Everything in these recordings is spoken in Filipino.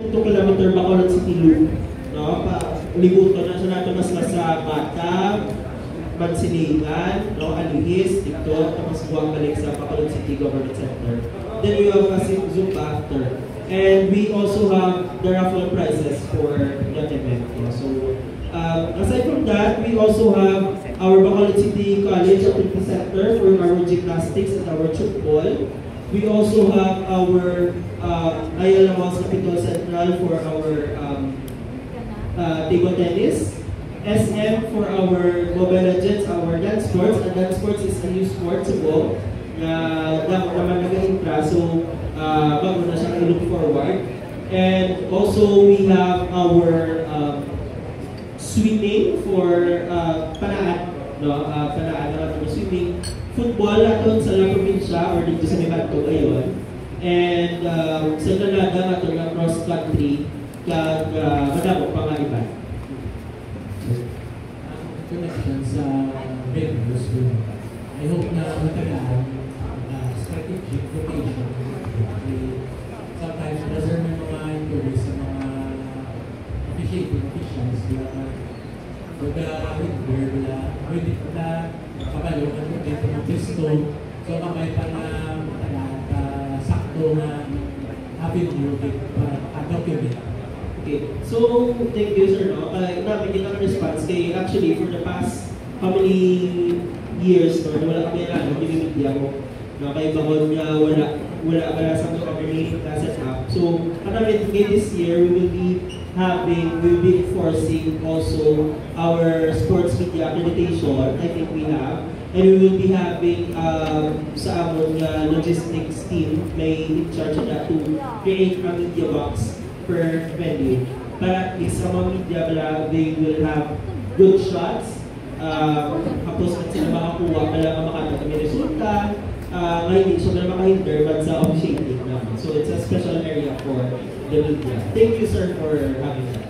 2 kilometer Bacolod City Loop, no? Ulibuto na siya nato mas sa Bata, Mansiligan, no? Alihis, dito, tapos buwang balik sa Bacolod City Government Center. Then we have Pasig Zumba after. And we also have the raffle prizes for that event. No? So, aside from that, we also have our Bacolod City College Activity Center for our gymnastics and our football. We also have our Ayala Malls Capitol Central for our table tennis, SM for our Mobile Legends, our dance sports. And dance sports is a new sport sa Bob na dapat naman nag-intra, so bago na siya look forward. And also we have our swimming for Panaan, no? Panaan naman for swimming. Football aton sa La Provincia or dito sa Mibanto ngayon. And sa Canada aton na cross country kag madamo pa nga iba. Connection sa venues, I hope na matagaan strategic rotation. Sometimes doesn't may mga inquiries sa mga officiating officials for the winter pwede na kabalo na dito ng pisto, so kamay pa na matagaan sakto na avenue para document. Okay, so thank you sir, no? Namin ang response kay actually for the past how many years, no? Wala kami lang, media ko. No, kay bahon nga wala para sa kami set up. So, this year we will be enforcing also our sports media accreditation. I think we have. And we will be having sa among logistics team may in charge of that to create a media box per venue. Para at least sa mga media they will have good shots. Tapos at sila makakuha, kailangan makata kami resulta. Ngayon, so na makahinder but sa officiating naman. So it's a special area for the media. Thank you sir for having that.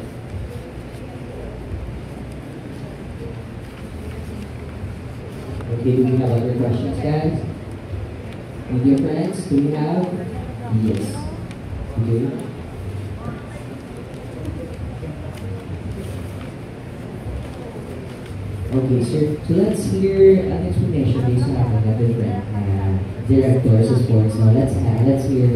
Okay, do we have other questions, guys? With your friends, do we have? Yes. Okay. Okay, so let's hear an explanation based on a different directors of sports. Now let's hear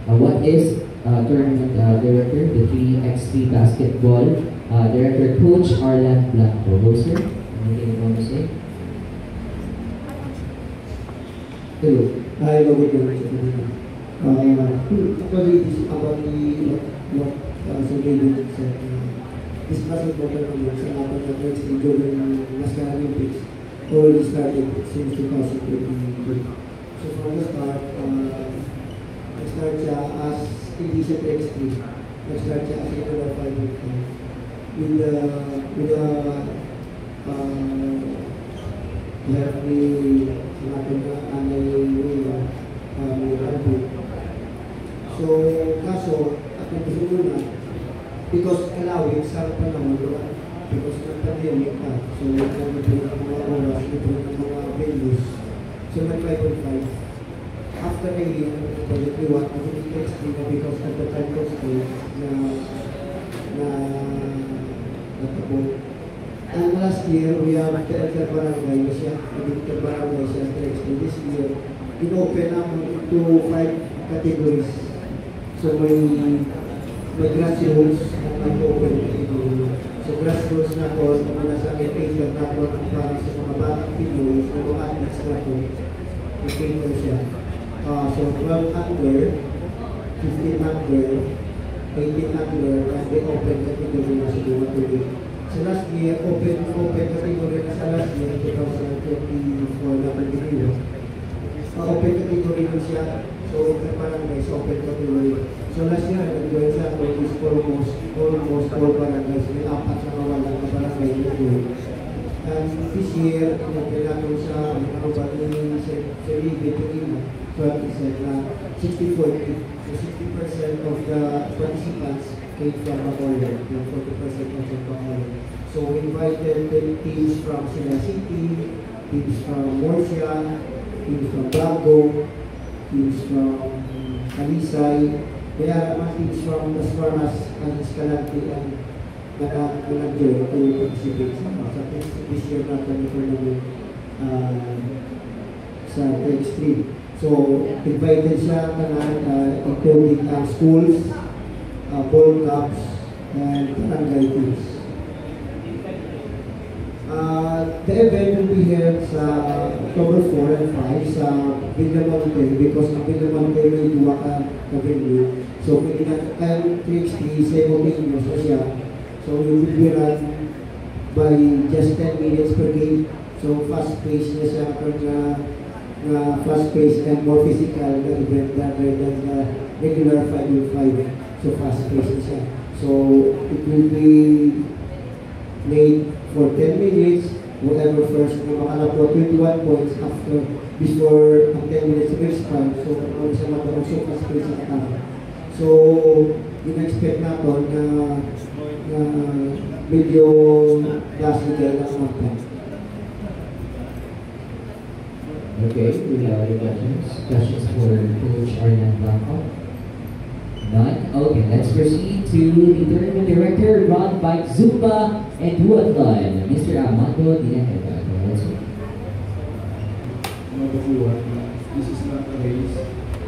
what is tournament director, the 3x3 basketball director, Coach Arlan Blanco. Go, sir. Anything you want to say? Hello. Hi, good morning. Actually, this is about what David said. This basketball tournament sa natin na next during Moscow Olympics already started since 2023. So from the start, nag-start siya as hindi siya X3. Nag-start siya as regular 5 with the help ni natin na anay Rambo. So kaso, at nagpisa muna, because allowing sa panahon because ng pandemic so nagpapagod ang mga oras, nagpapagod ang mga venues, so nag-5.5 after a year, nagpapagod ako ni X3 na because of the time constraint na natapos. And last year, we have the Barangay siya, the Barangay siya, X3. This year, in-open naman to 5 categories. So may grassroots na open category. So grassroots na po, muna sa cater na po para sa mga batang Pinoy, sa mga athletes na po, cater siya. So 12 under, 15 under, 18 under, and the open category na sa mga tuloy. So last year, open category na sa last year, 2024 na pandemic. Open category na siya. So, barangay sa open category. So, last year, nag-join siya is almost all barangays. May 4 na mawalan na barangay nito. And this year, pinapilano sa ba ni Serigay Pagina. So, he said na 60-40. So, 60% of the participants came from Bacolod, and 40% came from Bacolod. So, we invited teams from Sila City, teams from Morsia, teams from Bago, teams from Alisay, There are mga teams from Las Formas and Escalante and nag-join to participate sa exhibition natin for namin sa extreme. So, invited siya including schools, ball clubs, and barangay teams. The event will be held sa October 4 and 5 sa Villamonte because ang Villamonte may duwa ka venue. So, pwede na kayong 3x3 simultaneous na siya. So, we will be run by just 10 minutes per game. So, fast-paced na siya na fast-paced and more physical na event rather than the regular 5-on-5. So, fast-paced na siya. So, it will be made for 10 minutes. Whoever first na makalapot 21 points before ang 10 minutes of extra. So, kung siya magkaroon so fast-paced na kami. So, in-expect natin na medyo classical na mga. Okay, we have any questions? Questions for Coach Arnan Blanco? None? Okay, let's proceed to the tournament director, Ron Bike Zumba and Duathlon, Mr. Armando Dinaheba. Let's go. This is not a race.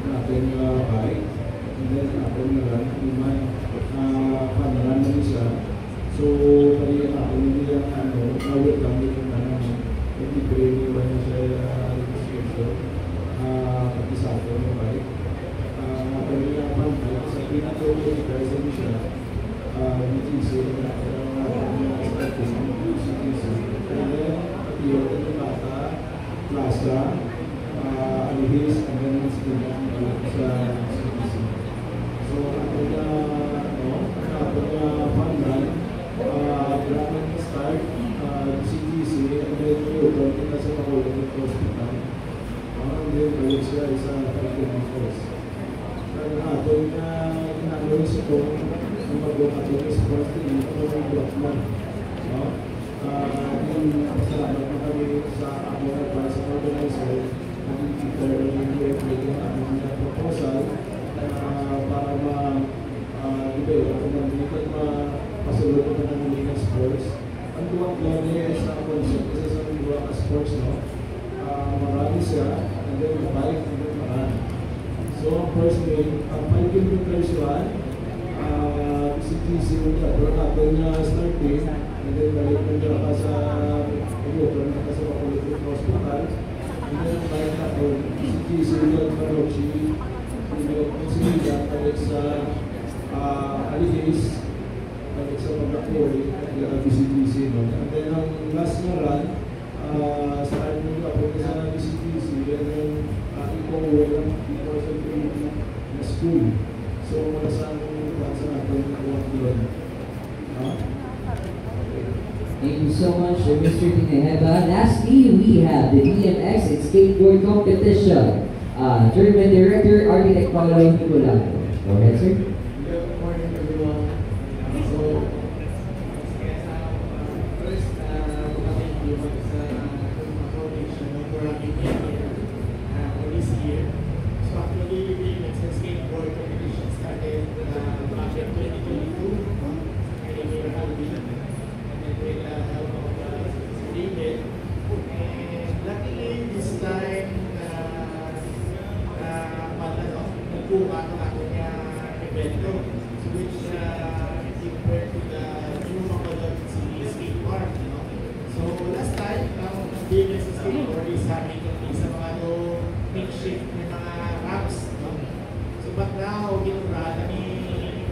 Natin bike. And then natin run. Iman panaran na isa. So, kaya natin hindi lang nawit lang yung hindi ba niya sa registration. Pati sa atin yung bike. Kaya lang pantay. Sa pinatulog guys na siya. BTC na starting BTC. And then, pati yung bata, plaza, alihis, and then sa CTC. So, ako na pandan, grammar start, CTC, and then yung na sa Magulang Hospital. And then, balik siya sa Philippine Force. Kaya natin na ginagawin sa kong mag-block at sports team, ito yung block mo. Pasalamat na kami sa ako para sa organizer. Naging teacher yung yung aming proposal para ma-develop kung nandito mapasulot ko na ng sports. Ang duwag lang niya is na concept kasi sa duwag na sports, no? Marami siya, and then mabalik, and then marami. So, ang first game, ang 5 game yung first one, CTC yung natin na starting, and then balik na ka sa turn na ka sa Makulit Hospital. And then ang balik na ko, CTC yung Marochi, yung Siniga, balik sa Alihis, balik sa Pagkakuri, yung CTC. And then ang last na run, start nyo ka po sa CTC, and then ikaw walang because of the school. So, malasang sa natin na kuwag yun. Thank you so much, Mr. Dinaheba. Lastly, we have the BMX and Skateboard Competition. Tournament Director, Architect Paulo Nicolano. Go ahead, sir. Good morning, everyone. So, first, thank you sa foundation for having me here for this year. So, actually, the BMX and Skateboard Competition started back in 2022. With the help of David. And luckily, this time, nagbuka ng aking evento, which compared to the new Macolot skate park. So last time, ang BMX skate park is having sa mga makeshift ng mga ramps. So but now, ginurada ni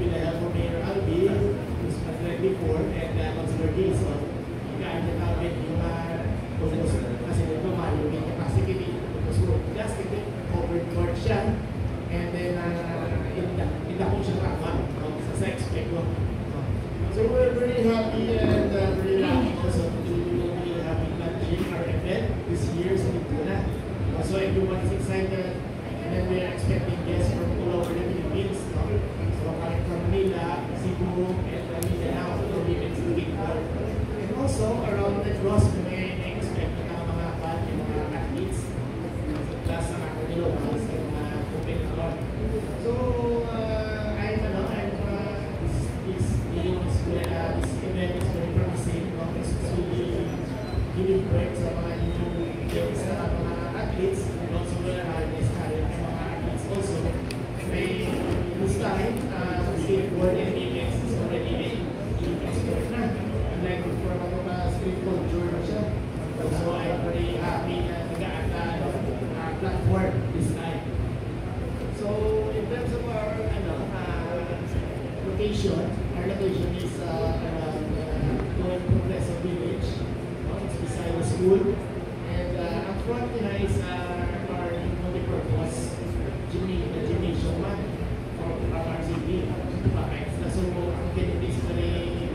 with the help of Mayor Albi, who's like before, and Councilor Gilson, i-guide namin yung kasi ito yung capacity so just covered court siya, and then hindi ko siya tama sa expect ko. So we're very happy and very lucky also to be having launching our event this year sa Laguna. So everyone is excited, and then we are expecting guests from all over the Philippines. So coming from Manila, Cebu, and Mindanao, so we can see it. And also around the cross, we may expect na mga athletes. Plus ang ako nilo, sa mga open court. So time, skateboard and BMX is already expert na. Unlike before ako street culture na siya. So I'm very happy na nag-aata platform this time. So in terms of our location, our location is around Doon Progreso Village. It's beside the school. And up front is our multi-purpose gymnasium from RCD. So ang kinibis pa rin,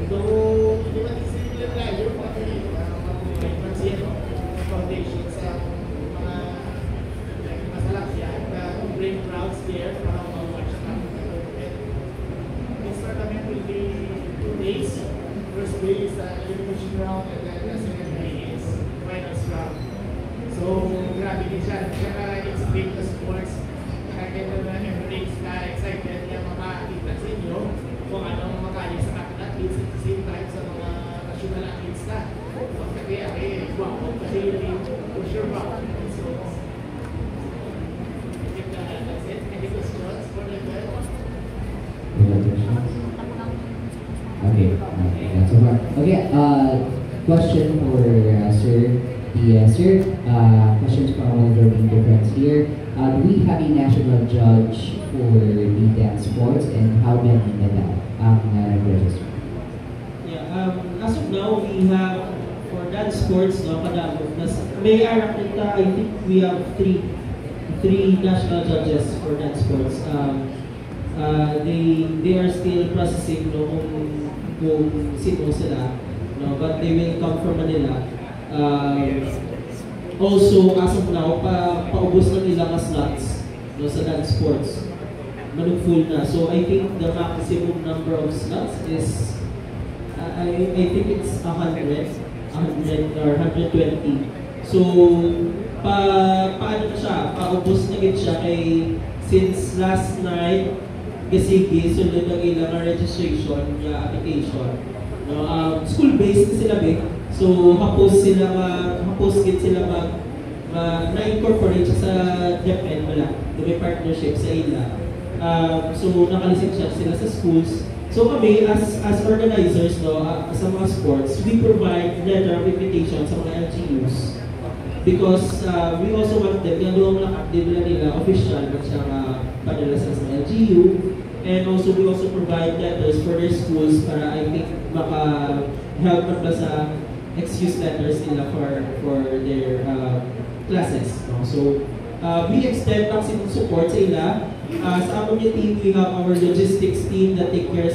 though hindi ba sila layo, pati foundation sa mga masalak siya, bring crowds there para watch ang this tournament will be 2 days. First day is the elimination round and then the second day is finals round. So, grabe din siya. Explain the sports. Nakakita na everything's excited niya makakita sa inyo kung anong makali sa athletes at the same time sa mga national athletes na. Kasi guwapo. Kasi yun for sure guwapo. So, that's it. Any questions for the girls? Okay, that's so far. Okay, question for Sir. Sir, questions from all of our media friends here. Do we have a national judge for the dance sports and how many na that ang register? Yeah, as of now, we have for dance sports, no, may I think we have three national judges for dance sports. They are still processing kung sino sila, no, but they will come from Manila. Also, as of now, paubos na nila ka slots, no, sa dance sports. Full na. So I think the maximum number of slots is I think it's 100 or 120. So paano na siya? Paubos na gid siya kay since last night kasi sulod ang ilang registration ya application. No, school-based na sila so hapos gid sila na-incorporate siya sa DepEd wala. May partnership sa ila. So nakalisik siya sila sa schools. So kami as organizers, no, sa mga sports, we provide letter of invitation sa mga LGUs because we also want them yung doong lakad nila official at siyang padala sa LGU. And also, we also provide letters for their schools para I think maka-help ba sa excuse letters nila for their classes. No? So, we extend ang support sa ila. Sa among team, we have our logistics team that takes care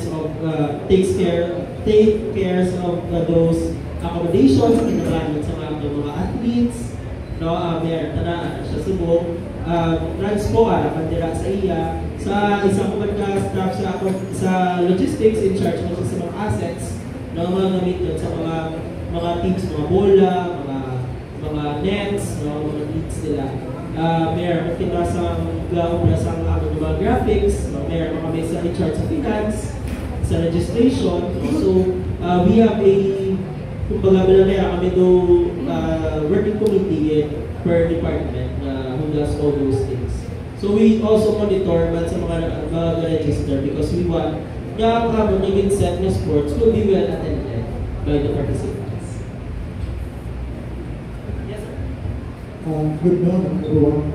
of those accommodations na sa mga athletes. No, may tanaan siya subok. Transpo nakandira sa iya. Sa isang staff sa logistics in charge mo sa mga assets na mga gamit yun sa mga teams, mga bola, mga nets, mga needs nila. Meron sa mga graphics, meron kami sa in charge sa finance, sa registration. So we have kumbaga meron kami working committee per department who does all those things. So we also monitor man sa mga register because we want na ang naging set na sports will be well attended by the participants. Yes, sir. Good morning, everyone.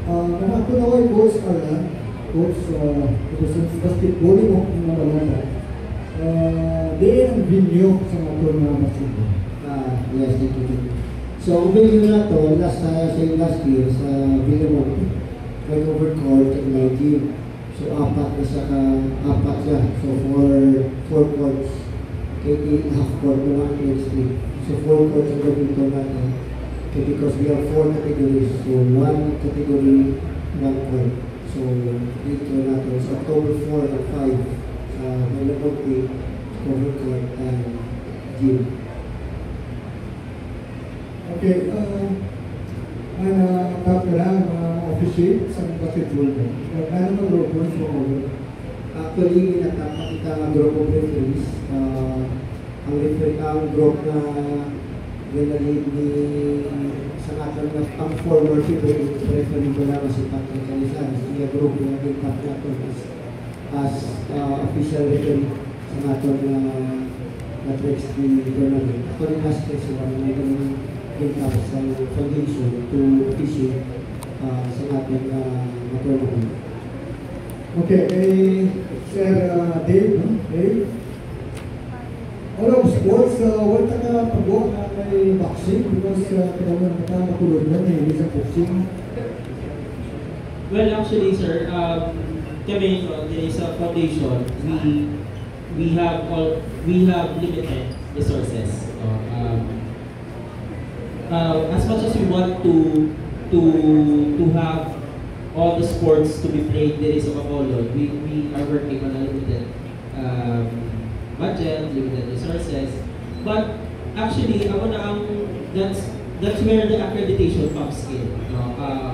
Naman ko na ko yung coach Arlan, coach represents basketball mo ng Malata. Di ang venue sa mga tournament basketball. Yes, thank you. So, venue na to, last year sa Villamonte, right over court and 19. So, apat siya. So, four courts, 8.5 court naman in street. So, 4 courts ang gagawin natin. Okay, because we have 4 categories. So, 1 category, 1 court. So, dito natin. So, October 4 and 5 sa Villamonte, over court and gym. Okay, kapila officiate sa basketball mo. Ano ang grupo mo? Actually, nakakita ng group of referees. Ang group na ginalid ni sa natin na ang former Philippine referee ko lang si Patrick Calizares, siya group na impact natin as official referee sa natin na Trex tournament. Ako rin last year sila na naging impact sa foundation to official sa natin na tournament. Okay, Sir Dave, no? Dave? All of sports, wala ka pag-walk na may boxing because kailangan matulog na may isang boxing. Well, actually, sir, kami there is a foundation. We have limited resources. As much as we want to have all the sports to be played there is a Bacolod, we are working on a limited budget, limited resources. But actually, that's where the accreditation comes in.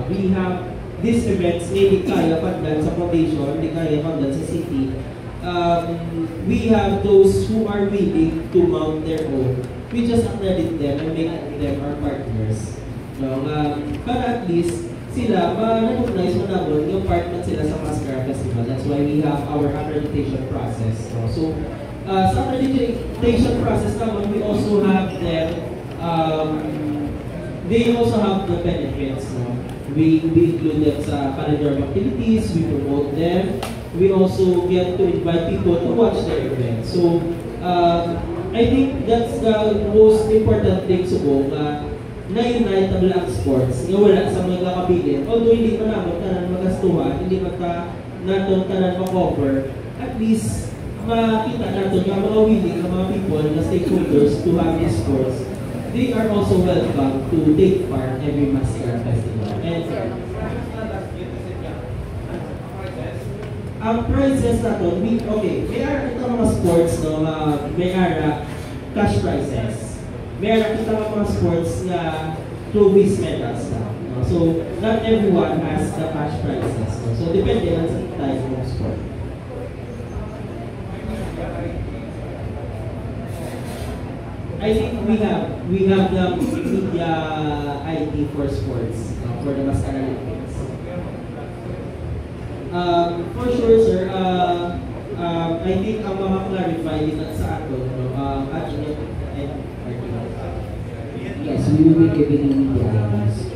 We have these events, hindi kaya pandan sa foundation, hindi kaya pandan sa city. We have those who are willing to mount their own. We just accredit them and make them our partners. Para at least sila ma-recognize mo naman yung partner sila sa Mascara Festival. That's why we have our accreditation process. So, sa accreditation process naman, we also have them, they also have the benefits. We include them sa calendar of activities, we promote them, we also get to invite people to watch their event. So, I think that's the most important thing subo na-unite ang black sports nga wala sa mga kakabilin. Although hindi pa naman tanan magastuhan, hindi pa natin tanan ma-cover, at least makita natin yung mga willing ng mga people na stakeholders to have these sports. They are also welcome to take part every Mascara Festival. And ang prizes natin, may ara kita mga sports, no, may ara cash prizes. May ara kita mga sports na trophies medals. No? So, not everyone has the cash prizes. No? So, depende lang sa type of sport. I think we have the media ID for sports, for the Mascara Olympics. For sure, sir, I think ang clarify dito sa ato, Yes, we will be giving the IDs.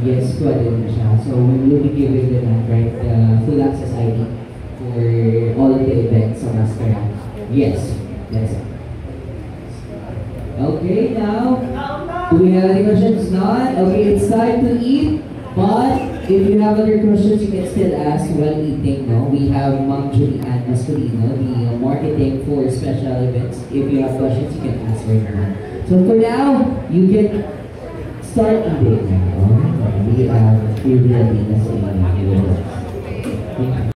Yes, pwede na siya. So we will be giving them right, full access ID for all the events sa Mascara. Yes, that's it. Okay, now, do we have any questions? Not? Okay, it's time to eat. But if you have other questions, you can still ask while eating. No, we have Ma'am Julianne Masculino, the marketing for special events. If you have questions, you can ask right now. So for now, you can start eating now. We have 3 minutes. Thank you.